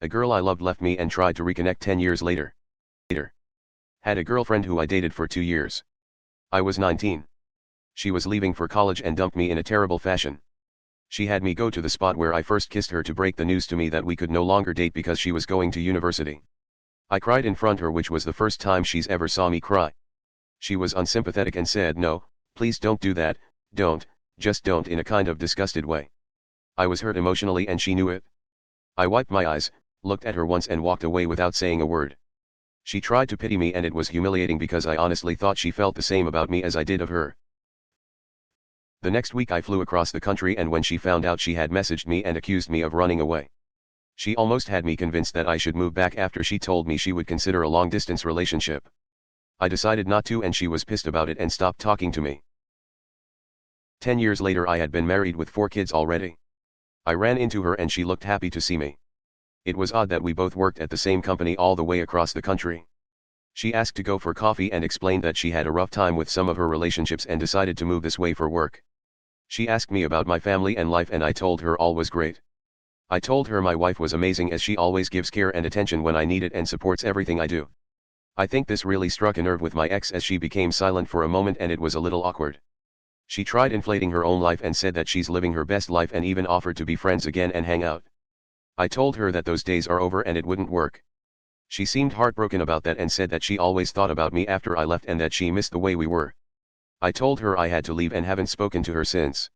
A girl I loved left me and tried to reconnect 10 years later. Had a girlfriend who I dated for 2 years. I was 19. She was leaving for college and dumped me in a terrible fashion. She had me go to the spot where I first kissed her to break the news to me that we could no longer date because she was going to university. I cried in front of her, which was the first time she's ever saw me cry. She was unsympathetic and said, "No, please don't do that, just don't," in a kind of disgusted way. I was hurt emotionally and she knew it. I wiped my eyes, looked at her once and walked away without saying a word. She tried to pity me and it was humiliating because I honestly thought she felt the same about me as I did of her. The next week I flew across the country, and when she found out, she had messaged me and accused me of running away. She almost had me convinced that I should move back after she told me she would consider a long-distance relationship. I decided not to, and she was pissed about it and stopped talking to me. 10 years later I had been married with 4 kids already. I ran into her and she looked happy to see me. It was odd that we both worked at the same company all the way across the country. She asked to go for coffee and explained that she had a rough time with some of her relationships and decided to move this way for work. She asked me about my family and life and I told her all was great. I told her my wife was amazing as she always gives care and attention when I need it and supports everything I do. I think this really struck a nerve with my ex as she became silent for a moment and it was a little awkward. She tried inflating her own life and said that she's living her best life and even offered to be friends again and hang out. I told her that those days are over and it wouldn't work. She seemed heartbroken about that and said that she always thought about me after I left and that she missed the way we were. I told her I had to leave and haven't spoken to her since.